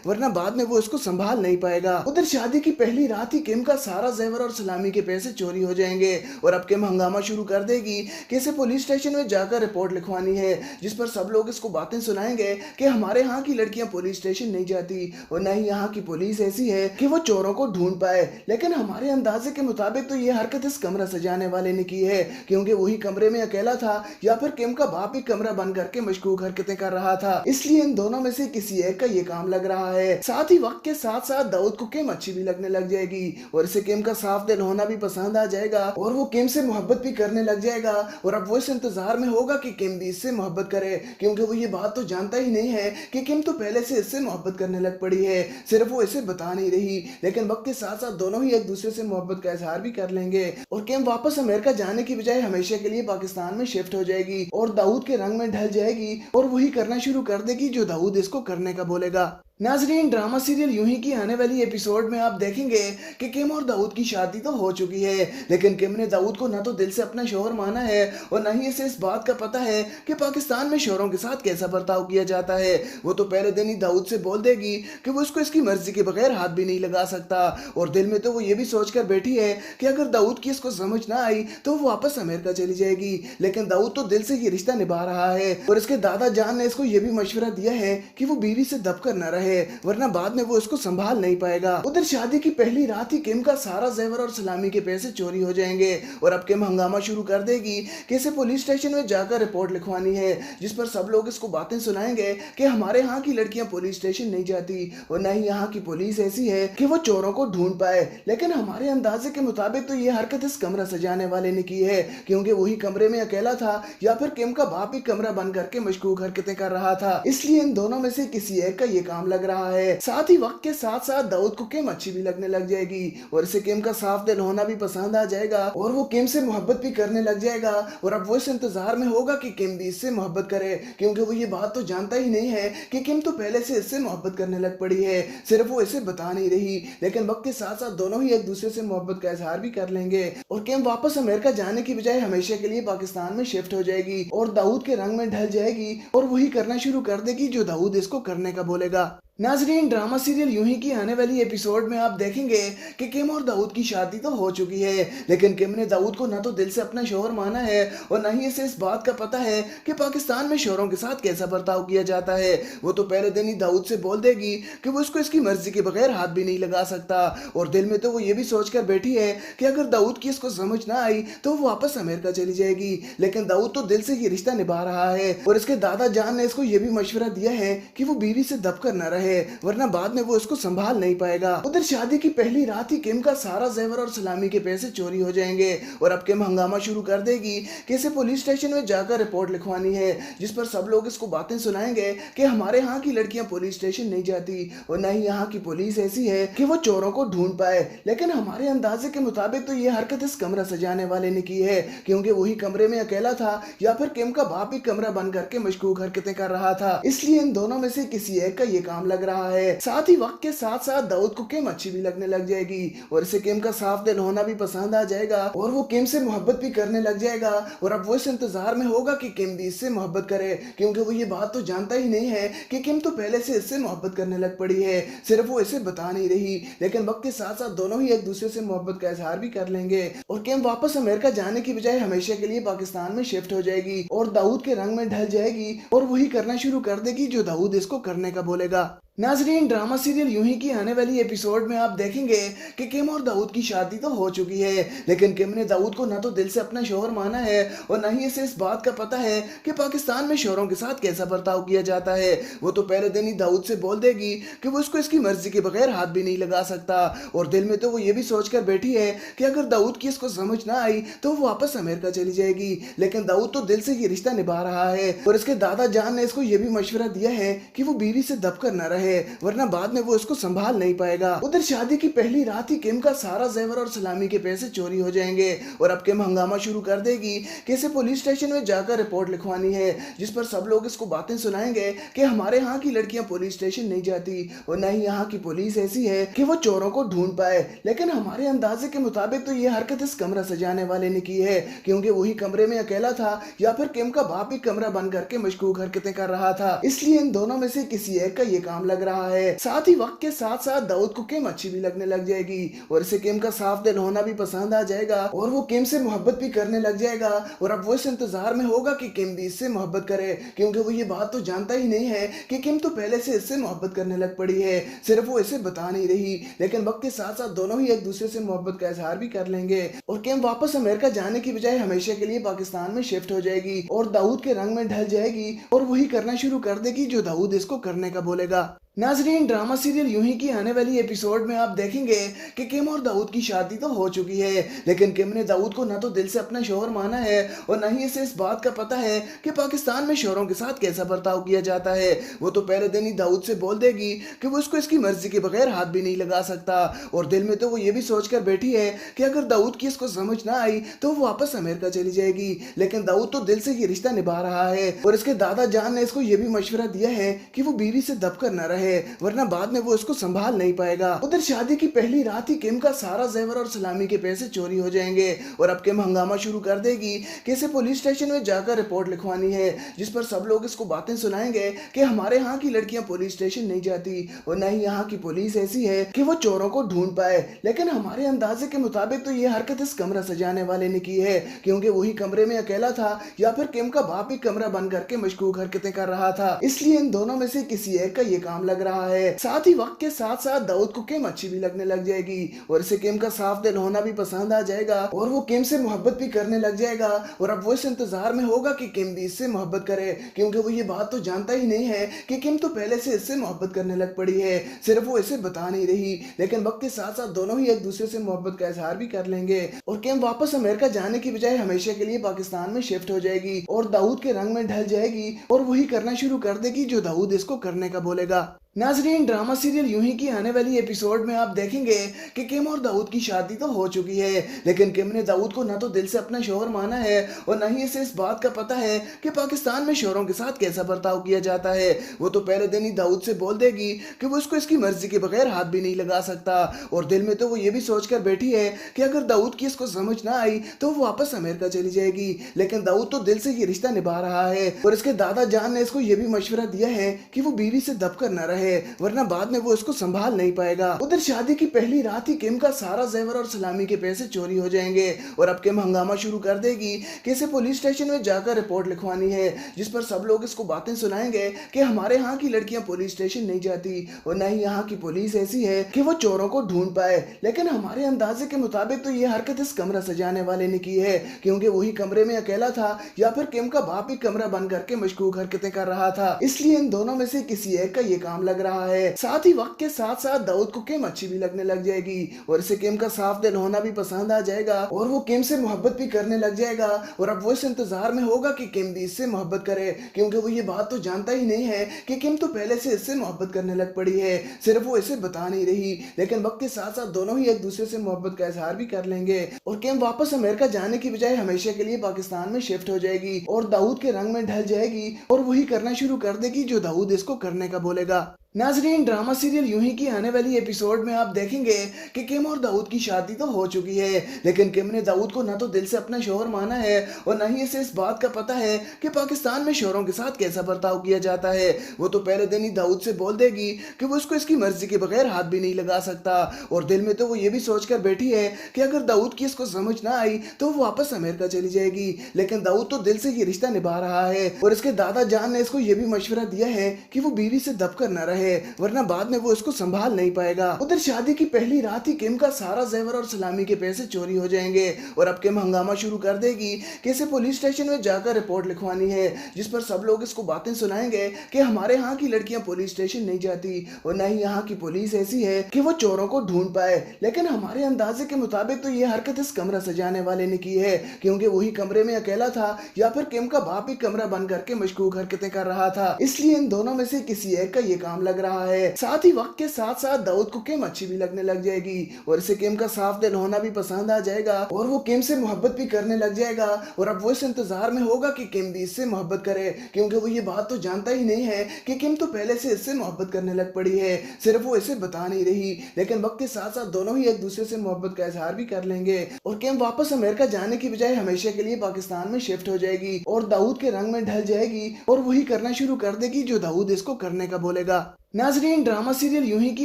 वरना बाद में वो इसको संभाल नहीं पाएगा। उधर शादी की पहली रात ही किम का सारा जेवर और सलामी के पैसे चोरी हो जाएंगे और अब किम हंगामा शुरू कर देगी कि इसे पुलिस स्टेशन में जाकर रिपोर्ट लिखवानी है, जिस पर सब लोग इसको बातें सुनाएंगे कि हमारे यहाँ की लड़कियां पुलिस स्टेशन नहीं जाती और न ही यहाँ की पुलिस ऐसी है कि वो चोरों को ढूंढ पाए। लेकिन हमारे अंदाजे के मुताबिक तो ये हरकत इस कमरा सजाने वाले ने की है, क्योंकि वही कमरे में अकेला था या फिर किम का बाप ही कमरा बंद करके मशकूक हरकतें कर रहा था, इसलिए इन दोनों में से किसी एक का ये काम लग रहा है। साथ ही वक्त के साथ साथ दाऊद को किम अच्छी भी लगने लग जाएगी और इसे किम का साफ दिल होना भी पसंद आ जाएगा और वो किम से मोहब्बत भी करने लग जाएगा। और अब वो इस इंतजार में होगा कि किम भी इससे मोहब्बत करे, क्योंकि वो ये बात तो जानता ही नहीं है कि किम तो पहले से इससे मोहब्बत करने लग पड़ी है, सिर्फ वो इसे बता नहीं रही। लेकिन वक्त के साथ साथ दोनों ही एक दूसरे से मोहब्बत का इजहार भी कर लेंगे और किम वापस अमेरिका जाने की बजाय हमेशा के लिए पाकिस्तान में शिफ्ट हो जाएगी और दाऊद के रंग में ढल जाएगी और वही करना शुरू कर देगी जो दाऊद इसको करने का बोलेगा। नाजरीन, ड्रामा सीरियल यूं ही की आने वाली एपिसोड में आप देखेंगे कि किम और दाऊद की शादी तो हो चुकी है, लेकिन किम ने दाऊद को ना तो दिल से अपना शौहर माना है और ना ही इसे इस बात का पता है कि पाकिस्तान में शौहरों के साथ कैसा बर्ताव किया जाता है। वो तो पहले दिन ही दाऊद से बोल देगी कि वो उसको इसकी मर्जी के बगैर हाथ भी नहीं लगा सकता और दिल में तो वो ये भी सोच कर बैठी है कि अगर दाऊद की इसको समझ ना आई तो वो वापस अमेरिका चली जाएगी। लेकिन दाऊद तो दिल से ये रिश्ता निभा रहा है और इसके दादा जान ने इसको ये भी मशवरा दिया है कि वो बीवी से दबकर न रहे, वरना बाद में वो इसको संभाल नहीं पाएगा। उधर शादी की पहली रात ही किम का सारा जेवर और सलामी के पैसे चोरी हो जाएंगे और अब किम हंगामा शुरू कर देगी कि इसे पुलिस स्टेशन में जाकर रिपोर्ट लिखवानी है, जिस पर सब लोग इसको बातें सुनाएंगे कि हमारे यहाँ की लड़कियां पुलिस स्टेशन नहीं जाती और न ही यहाँ की पुलिस ऐसी है कि वो चोरों को ढूंढ पाए। लेकिन हमारे अंदाजे के मुताबिक तो ये हरकत इस कमरा सजाने वाले ने की है, क्योंकि वही कमरे में अकेला था या फिर किम का बाप ही कमरा बंद करके मशकूक हरकतें कर रहा था, इसलिए इन दोनों में से किसी एक का ये काम लग रहा है। साथ ही वक्त के साथ साथ दाऊद को किम अच्छी भी लगने लग जाएगी और इसे किम का साफ दिल होना भी पसंद आ जाएगा और वो किम से मोहब्बत भी करने लग जाएगा। और अब वो इस इंतजार में होगा कि किम भी इससे मोहब्बत करे, क्योंकि वो ये बात तो जानता ही नहीं है कि किम तो पहले से इससे मोहब्बत करने लग पड़ी है, सिर्फ वो इसे बता नहीं रही। लेकिन वक्त के साथ साथ दोनों ही एक दूसरे से मोहब्बत का इजहार भी कर लेंगे और किम वापस अमेरिका जाने की बजाय हमेशा के लिए पाकिस्तान में शिफ्ट हो जाएगी और दाऊद के रंग में ढल जाएगी और वही करना शुरू कर देगी जो दाऊद इसको करने का बोलेगा। नाजरीन, ड्रामा सीरियल यूं ही की आने वाली एपिसोड में आप देखेंगे कि किम और दाऊद की शादी तो हो चुकी है, लेकिन किम ने दाऊद को ना तो दिल से अपना शौहर माना है और ना ही इसे इस बात का पता है कि पाकिस्तान में शौहरों के साथ कैसा बर्ताव किया जाता है। वो तो पहले दिन ही दाऊद से बोल देगी कि वो उसको इसकी मर्जी के बगैर हाथ भी नहीं लगा सकता और दिल में तो वो ये भी सोच कर बैठी है कि अगर दाऊद की इसको समझ ना आई तो वो वापस अमेरिका चली जाएगी। लेकिन दाऊद तो दिल से ये रिश्ता निभा रहा है और इसके दादा जान ने इसको ये भी मशवरा दिया है कि वो बीवी से दबकर न रहे, वरना बाद में वो इसको संभाल नहीं पाएगा। उधर शादी की पहली रात ही किम का सारा जेवर और सलामी के पैसे चोरी हो जाएंगे और अब किम हंगामा शुरू कर देगी कि इसे पुलिस स्टेशन में जाकर रिपोर्ट लिखवानी है, जिस पर सब लोग इसको बातें सुनाएंगे कि हमारे यहाँ की लड़कियां पुलिस स्टेशन नहीं जाती और न ही यहाँ की पुलिस ऐसी है कि वो चोरों को ढूंढ पाए। लेकिन हमारे अंदाजे के मुताबिक तो ये हरकत इस कमरा सजाने वाले ने की है, क्योंकि वही कमरे में अकेला था या फिर किम का बाप ही कमरा बंद करके मशकूक हरकतें कर रहा था, इसलिए इन दोनों में से किसी एक का ये काम लग रहा है। साथ ही वक्त के साथ साथ दाऊद को किम अच्छी भी लगने लग जाएगी और इसे किम का साफ दिल होना भी पसंद आ जाएगा और वो किम से मोहब्बत भी करने लग जाएगा। और अब वो इस इंतजार में होगा कि किम भी इससे मोहब्बत करे, क्योंकि वो ये बात तो जानता ही नहीं है कि किम तो पहले से इससे मोहब्बत करने लग पड़ी है, सिर्फ वो इसे बता नहीं रही। लेकिन वक्त के साथ साथ दोनों ही एक दूसरे से मोहब्बत का इजहार भी कर लेंगे और किम वापस अमेरिका जाने की बजाय हमेशा के लिए पाकिस्तान में शिफ्ट हो जाएगी और दाऊद के रंग में ढल जाएगी और वही करना शुरू कर देगी जो दाऊद इसको करने का बोलेगा। नाजरीन, ड्रामा सीरियल यूं ही की आने वाली एपिसोड में आप देखेंगे कि किम और दाऊद की शादी तो हो चुकी है, लेकिन किम ने दाऊद को ना तो दिल से अपना शौहर माना है और ना ही इसे इस बात का पता है कि पाकिस्तान में शौहरों के साथ कैसा बर्ताव किया जाता है। वो तो पहले दिन ही दाऊद से बोल देगी कि वो इसको इसकी मर्जी के बगैर हाथ भी नहीं लगा सकता, और दिल में तो वो ये भी सोच कर बैठी है कि अगर दाऊद की इसको समझ ना आई तो वो वापस अमेरिका चली जाएगी। लेकिन दाऊद तो दिल से ये रिश्ता निभा रहा है और इसके दादा जान ने इसको ये भी मशवरा दिया है कि वो बीवी से दबकर न रहे, वरना बाद में वो इसको संभाल नहीं पाएगा। उधर शादी की पहली रात ही किम का सारा जेवर और सलामी के पैसे चोरी हो जाएंगे और अब किम हंगामा शुरू कर देगी कि इसे पुलिस स्टेशन में जाकर रिपोर्ट लिखवानी है, जिस पर सब लोग इसको बातें सुनाएंगे कि हमारे यहाँ की लड़कियां पुलिस स्टेशन नहीं जाती और न ही यहाँ की पुलिस ऐसी है कि वो चोरों को ढूंढ पाए। लेकिन हमारे अंदाजे के मुताबिक तो ये हरकत इस कमरा सजाने वाले ने की है, क्योंकि वही कमरे में अकेला था या फिर किम का बाप ही कमरा बंद करके मशकूक हरकतें कर रहा था, इसलिए इन दोनों में से किसी एक का ये काम लग रहा है। साथ ही वक्त के साथ साथ दाऊद को किम अच्छी भी लगने लग जाएगी और इसे किम का साफ दिल होना भी पसंद आ जाएगा और वो किम से मोहब्बत भी करने लग जाएगा। और अब वो इस इंतजार में होगा कि किम भी इससे मोहब्बत करे, क्योंकि वो ये बात तो जानता ही नहीं है कि किम तो पहले से इससे मोहब्बत करने लग पड़ी है, सिर्फ वो इसे बता नहीं रही। लेकिन वक्त के साथ साथ दोनों ही एक दूसरे से मोहब्बत का इजहार भी कर लेंगे और किम वापस अमेरिका जाने की बजाय हमेशा के लिए पाकिस्तान में शिफ्ट हो जाएगी और दाऊद के रंग में ढल जाएगी और वही करना शुरू कर देगी जो दाऊद इसको करने का बोलेगा। नाजरीन, ड्रामा सीरियल यूं ही की आने वाली एपिसोड में आप देखेंगे कि किम और दाऊद की शादी तो हो चुकी है, लेकिन किम ने दाऊद को ना तो दिल से अपना शौहर माना है और ना ही इसे इस बात का पता है कि पाकिस्तान में शौहरों के साथ कैसा बर्ताव किया जाता है। वो तो पहले दिन ही दाऊद से बोल देगी कि वो इसको इसकी मर्जी के बगैर हाथ भी नहीं लगा सकता, और दिल में तो वो ये भी सोच कर बैठी है कि अगर दाऊद की इसको समझ ना आई तो वो वापस अमेरिका चली जाएगी। लेकिन दाऊद तो दिल से ये रिश्ता निभा रहा है और इसके दादा जान ने इसको ये भी मशवरा दिया है कि वो बीवी से दबकर न रहे, वरना बाद में वो इसको संभाल नहीं पाएगा। उधर शादी की पहली रात ही किम का सारा जेवर और सलामी के पैसे चोरी हो जाएंगे और अब किम हंगामा शुरू कर देगी कि इसे पुलिस स्टेशन में जाकर रिपोर्ट लिखवानी है, जिस पर सब लोग इसको बातें सुनाएंगे कि हमारे यहाँ की लड़कियां पुलिस स्टेशन नहीं जाती और न ही यहाँ की पुलिस ऐसी है कि वो चोरों को ढूंढ पाए। लेकिन हमारे अंदाजे के मुताबिक तो ये हरकत इस कमरा सजाने वाले ने की है, क्योंकि वही कमरे में अकेला था या फिर किम का बाप ही कमरा बंद करके मशकूक हरकतें कर रहा था, इसलिए इन दोनों में से किसी एक का ये काम लग रहा है। साथ ही वक्त के साथ साथ दाऊद को किम अच्छी भी लगने लग जाएगी और इसे किम का साफ दिल होना भी पसंद आ जाएगा और वो किम से मोहब्बत भी करने लग जाएगा। और अब वो इस इंतजार में होगा कि किम भी इससे मोहब्बत करे, क्योंकि वो ये बात तो जानता ही नहीं है कि किम तो पहले से इससे मोहब्बत करने लग पड़ी है, सिर्फ वो इसे बता नहीं रही। लेकिन वक्त के साथ साथ दोनों ही एक दूसरे से मोहब्बत का इजहार भी कर लेंगे और किम वापस अमेरिका जाने की बजाय हमेशा के लिए पाकिस्तान में शिफ्ट हो जाएगी और दाऊद के रंग में ढल जाएगी और वही करना शुरू कर देगी जो दाऊद इसको करने का बोलेगा। नाजरीन, ड्रामा सीरियल यूं ही की आने वाली एपिसोड में आप देखेंगे कि किम और दाऊद की शादी तो हो चुकी है, लेकिन किम ने दाऊद को ना तो दिल से अपना शौहर माना है और ना ही इसे इस बात का पता है कि पाकिस्तान में शौहरों के साथ कैसा बर्ताव किया जाता है। वो तो पहले दिन ही दाऊद से बोल देगी कि वो इसको इसकी मर्जी के बगैर हाथ भी नहीं लगा सकता, और दिल में तो वो ये भी सोच कर बैठी है कि अगर दाऊद की इसको समझ ना आई तो वो वापस अमेरिका चली जाएगी। लेकिन दाऊद तो दिल से ये रिश्ता निभा रहा है और इसके दादा जान ने इसको ये भी मशवरा दिया है कि वो बीवी से दबकर न रहे, वरना बाद में वो इसको संभाल नहीं पाएगा। उधर शादी की पहली रात ही किम का सारा जेवर और सलामी के पैसे चोरी हो जाएंगे और अब किम हंगामा शुरू कर देगी कि इसे पुलिस स्टेशन में जाकर रिपोर्ट लिखवानी है, जिस पर सब लोग इसको बातें सुनाएंगे कि हमारे यहाँ की लड़कियां पुलिस स्टेशन नहीं जाती और न ही यहाँ की पुलिस ऐसी है कि वो चोरों को ढूंढ पाए। लेकिन हमारे अंदाजे के मुताबिक तो ये हरकत इस कमरा सजाने वाले ने की है, क्योंकि वही कमरे में अकेला था या फिर किम का बाप ही कमरा बंद करके मशकूक हरकतें कर रहा था, इसलिए इन दोनों में से किसी एक का ये काम लग रहा है। साथ ही वक्त के साथ साथ दाऊद को किम अच्छी भी लगने लग जाएगी और इसे किम का साफ दिल होना भी पसंद आ जाएगा और वो किम से मोहब्बत भी करने लग जाएगा। और अब वो इस इंतजार में होगा कि किम भी इससे मोहब्बत करे, क्योंकि वो ये बात तो जानता ही नहीं है कि किम तो पहले से इससे मोहब्बत करने लग पड़ी है, सिर्फ वो इसे बता नहीं रही। लेकिन वक्त के साथ साथ दोनों ही एक दूसरे से मोहब्बत का इजहार भी कर लेंगे और किम वापस अमेरिका जाने की बजाय हमेशा के लिए पाकिस्तान में शिफ्ट हो जाएगी और दाऊद के रंग में ढल जाएगी और वही करना शुरू कर देगी जो दाऊद इसको करने का बोलेगा। नाजरीन, ड्रामा सीरियल यूं ही की आने वाली एपिसोड में आप देखेंगे कि किम और दाऊद की शादी तो हो चुकी है, लेकिन किम ने दाऊद को ना तो दिल से अपना शौहर माना है और ना ही इसे इस बात का पता है कि पाकिस्तान में शौहरों के साथ कैसा बर्ताव किया जाता है। वो तो पहले दिन ही दाऊद से बोल देगी कि वो इसको इसकी मर्जी के बगैर हाथ भी नहीं लगा सकता, और दिल में तो वो ये भी सोच कर बैठी है कि अगर दाऊद की इसको समझ ना आई तो वो वापस अमेरिका चली जाएगी। लेकिन दाऊद तो दिल से ये रिश्ता निभा रहा है और इसके दादा जान ने इसको ये भी मशवरा दिया है कि वो बीवी से दबकर न रहे, रहे, वरना बाद में वो इसको संभाल नहीं पाएगा। उधर शादी की पहली रात ही किम का सारा जेवर और सलामी के पैसे चोरी हो जाएंगे और अब किम हंगामा शुरू कर देगी कि इसे पुलिस स्टेशन में जाकर रिपोर्ट लिखवानी है, जिस पर सब लोग इसको बातें सुनाएंगे कि हमारे यहाँ की लड़कियां पुलिस स्टेशन नहीं जाती और न ही यहाँ की पुलिस ऐसी है कि वो चोरों को ढूंढ पाए। लेकिन हमारे अंदाजे के मुताबिक तो ये हरकत इस कमरा सजाने वाले ने की है, क्योंकि वही कमरे में अकेला था या फिर किम का बाप ही कमरा बंद करके मशकूक हरकतें कर रहा था, इसलिए इन दोनों में से किसी एक का ये काम लग रहा है। साथ ही वक्त के साथ साथ दाऊद को किम अच्छी भी लगने लग जाएगी और इसे किम का साफ दिल होना भी पसंद आ जाएगा और वो किम से मोहब्बत भी करने लग जाएगा। और अब वो इस इंतजार में होगा कि किम भी इससे मोहब्बत करे, क्योंकि वो ये बात तो जानता ही नहीं है कि किम तो पहले से इससे मोहब्बत करने लग पड़ी है, सिर्फ वो इसे बता नहीं रही। लेकिन वक्त के साथ साथ दोनों ही एक दूसरे से मोहब्बत का इजहार भी कर लेंगे और किम वापस अमेरिका जाने की बजाय हमेशा के लिए पाकिस्तान में शिफ्ट हो जाएगी और दाऊद के रंग में ढल जाएगी और वही करना शुरू कर देगी जो दाऊद इसको करने का बोलेगा। नाजरीन, ड्रामा सीरियल यूं ही की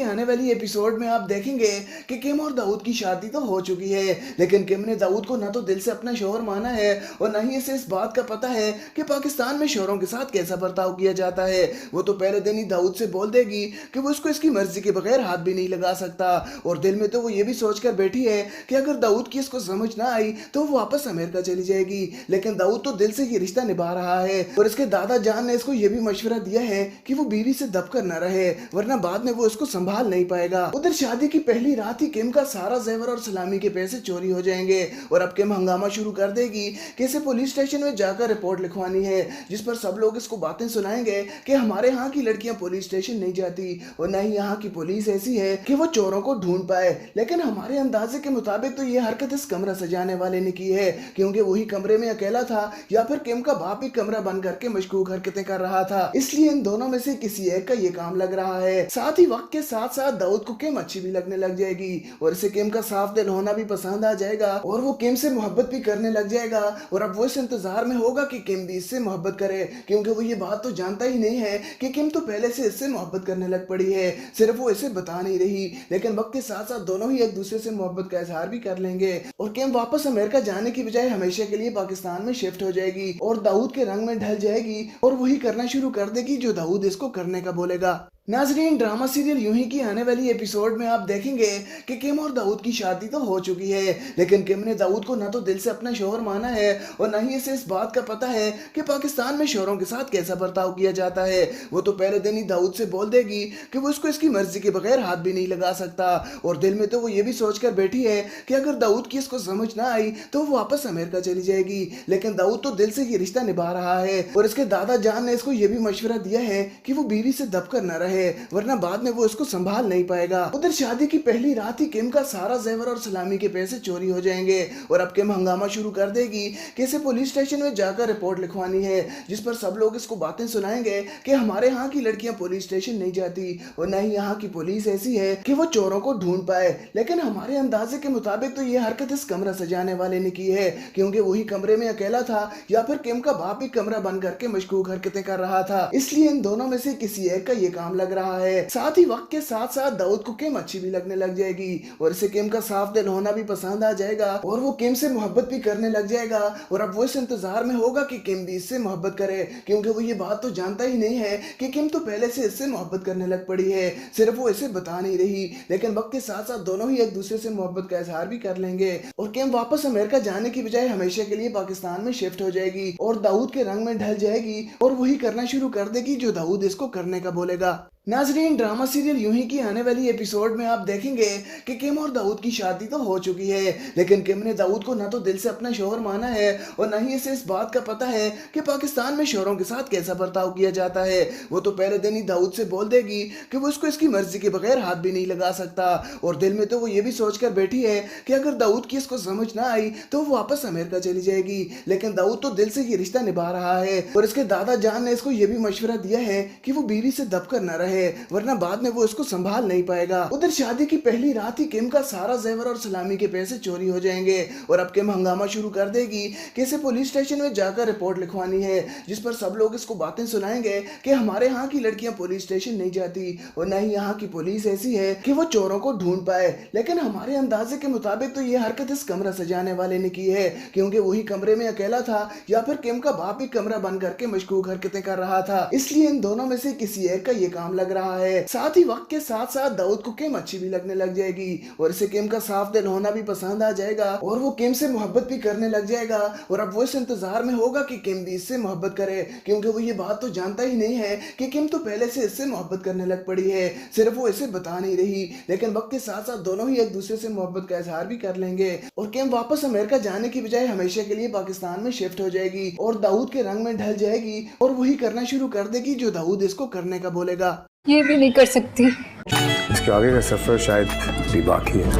आने वाली एपिसोड में आप देखेंगे कि किम और दाऊद की शादी तो हो चुकी है, लेकिन किम ने दाऊद को ना तो दिल से अपना शौहर माना है और न ही इसे इस बात का पता है कि पाकिस्तान में शौहरों के साथ कैसा बर्ताव किया जाता है। वो तो पहले दिन ही दाऊद से बोल देगी कि वो इसको इसकी मर्जी के बगैर हाथ भी नहीं लगा सकता और दिल में तो वो ये भी सोच कर बैठी है कि अगर दाऊद की इसको समझ ना आई तो वो वापस अमेरिका चली जाएगी। लेकिन दाऊद तो दिल से ये रिश्ता निभा रहा है और इसके दादा जान ने इसको ये भी मशवरा दिया है कि वो बीवी से दबकर न रहे, वरना बाद में वो इसको संभाल नहीं पाएगा। उधर शादी की पहली रात ही किम का सारा जेवर और सलामी के पैसे चोरी हो जाएंगे और अब किम हंगामा शुरू कर देगी कि इसे पुलिस स्टेशन में जाकर रिपोर्ट लिखवानी है, जिस पर सब लोग इसको बातें सुनाएंगे कि हमारे यहाँ की लड़कियां पुलिस स्टेशन नहीं जाती और न ही यहाँ की पुलिस ऐसी है कि वो चोरों को ढूंढ पाए। लेकिन हमारे अंदाजे के मुताबिक तो ये हरकत इस कमरा सजाने वाले ने की है, क्योंकि वही कमरे में अकेला था या फिर किम का बाप ही कमरा बंद करके मशकूक हरकतें कर रहा था, इसलिए इन दोनों में से किसी एक का ये काम लग रहा है। साथ ही वक्त के साथ साथ दाऊद को किम अच्छी भी लगने लग जाएगी और इसे किम का साफ दिल होना भी पसंद आ जाएगा और वो किम से मोहब्बत भी करने लग जाएगा। और अब वो इस इंतजार में होगा कि किम भी इससे मोहब्बत करे, क्योंकि वो ये बात तो जानता ही नहीं है कि किम तो पहले से इससे मोहब्बत करने लग पड़ी है, सिर्फ वो इसे बता नहीं रही। लेकिन वक्त के साथ साथ दोनों ही एक दूसरे से मोहब्बत का इजहार भी कर लेंगे और किम वापस अमेरिका जाने की बजाय हमेशा के लिए पाकिस्तान में शिफ्ट हो जाएगी और दाऊद के रंग में ढल जाएगी और वही करना शुरू कर देगी जो दाऊद इसको करने का बोलेगा। नाजरीन, ड्रामा सीरियल यूं ही की आने वाली एपिसोड में आप देखेंगे कि किम और दाऊद की शादी तो हो चुकी है, लेकिन किम ने दाऊद को ना तो दिल से अपना शौहर माना है और न ही इसे इस बात का पता है कि पाकिस्तान में शौहरों के साथ कैसा बर्ताव किया जाता है। वो तो पहले दिन ही दाऊद से बोल देगी कि वो इसको इसकी मर्जी के बगैर हाथ भी नहीं लगा सकता और दिल में तो वो ये भी सोच कर बैठी है कि अगर दाऊद की इसको समझ ना आई तो वो वापस अमेरिका चली जाएगी। लेकिन दाऊद तो दिल से ये रिश्ता निभा रहा है और इसके दादा जान ने इसको ये भी मशवरा दिया है कि वो बीवी से दबकर न रहे, वरना बाद में वो इसको संभाल नहीं पाएगा। उधर शादी की पहली रात ही किम का सारा जेवर और सलामी के पैसे चोरी हो जाएंगे और अब किम हंगामा शुरू कर देगी कि इसे पुलिस स्टेशन में जाकर रिपोर्ट लिखवानी है, जिस पर सब लोग इसको बातें सुनाएंगे कि हमारे यहाँ की लड़कियां पुलिस स्टेशन नहीं जाती और न ही यहाँ की पुलिस ऐसी है कि वो चोरों को ढूंढ पाए। लेकिन हमारे अंदाजे के मुताबिक तो ये हरकत इस कमरा सजाने वाले ने की है, क्योंकि वही कमरे में अकेला था या फिर किम का बाप ही कमरा बंद करके मशकूक हरकतें कर रहा था, इसलिए इन दोनों में से किसी एक का ये काम लग रहा है। साथ ही वक्त के साथ साथ दाऊद को किम अच्छी भी लगने लग जाएगी और इसे किम का साफ दिल होना भी पसंद आ जाएगा और वो किम से मोहब्बत भी करने लग जाएगा। और अब वो इस इंतजार में होगा कि किम भी इससे मोहब्बत करे, क्योंकि वो ये बात तो जानता ही नहीं है कि किम तो पहले से इससे मोहब्बत करने लग पड़ी है, सिर्फ वो इसे बता नहीं रही। लेकिन वक्त के साथ साथ दोनों ही एक दूसरे से मोहब्बत का इजहार भी कर लेंगे और किम वापस अमेरिका जाने की बजाय हमेशा के लिए पाकिस्तान में शिफ्ट हो जाएगी और दाऊद के रंग में ढल जाएगी और वही करना शुरू कर देगी जो दाऊद इसको करने का बोलेगा। नाजरीन, ड्रामा सीरियल यूं ही की आने वाली एपिसोड में आप देखेंगे कि किम और दाऊद की शादी तो हो चुकी है, लेकिन किम ने दाऊद को ना तो दिल से अपना शौहर माना है और न ही इसे इस बात का पता है कि पाकिस्तान में शौहरों के साथ कैसा बर्ताव किया जाता है। वो तो पहले दिन ही दाऊद से बोल देगी कि वो इसको इसकी मर्जी के बगैर हाथ भी नहीं लगा सकता और दिल में तो वो ये भी सोच कर बैठी है कि अगर दाऊद की इसको समझ ना आई तो वो वापस अमेरिका चली जाएगी। लेकिन दाऊद तो दिल से ये रिश्ता निभा रहा है और इसके दादा जान ने इसको ये भी मशवरा दिया है कि वो बीवी से दबकर न रहे, वरना बाद में वो इसको संभाल नहीं पाएगा। उधर शादी की पहली रात ही किम का सारा जेवर और सलामी के पैसे चोरी हो जाएंगे और अब किम हंगामा शुरू कर देगी कि इसे पुलिस स्टेशन में जाकर रिपोर्ट लिखवानी है, जिस पर सब लोग इसको बातें सुनाएंगे कि हमारे यहाँ की लड़कियां पुलिस स्टेशन नहीं जाती और न ही यहाँ की पुलिस ऐसी है कि वो चोरों को ढूंढ पाए। लेकिन हमारे अंदाजे के मुताबिक तो ये हरकत इस कमरा सजाने वाले ने की है, क्योंकि वही कमरे में अकेला था या फिर किम का बाप ही कमरा बंद करके मशकूक हरकतें कर रहा था, इसलिए इन दोनों में से किसी एक का ये काम लग रहा है। साथ ही वक्त के साथ साथ दाऊद को किम अच्छी भी लगने लग जाएगी और इसे किम का साफ दिल होना भी पसंद आ जाएगा और वो किम से मोहब्बत भी करने लग जाएगा। और अब वो इस इंतजार में होगा कि किम भी इससे मोहब्बत करे, क्योंकि वो ये बात तो जानता ही नहीं है कि किम तो पहले से इससे मोहब्बत करने लग पड़ी है, सिर्फ वो इसे बता नहीं रही। लेकिन वक्त के साथ साथ दोनों ही एक दूसरे से मोहब्बत का इजहार भी कर लेंगे और किम वापस अमेरिका जाने की बजाय हमेशा के लिए पाकिस्तान में शिफ्ट हो जाएगी और दाऊद के रंग में ढल जाएगी और वही करना शुरू कर देगी जो दाऊद इसको करने का बोलेगा। ये भी नहीं कर सकती। इसके आगे का सफर शायद भी बाकी है।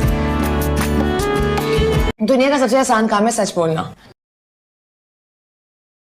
दुनिया का सबसे आसान काम है सच बोलना।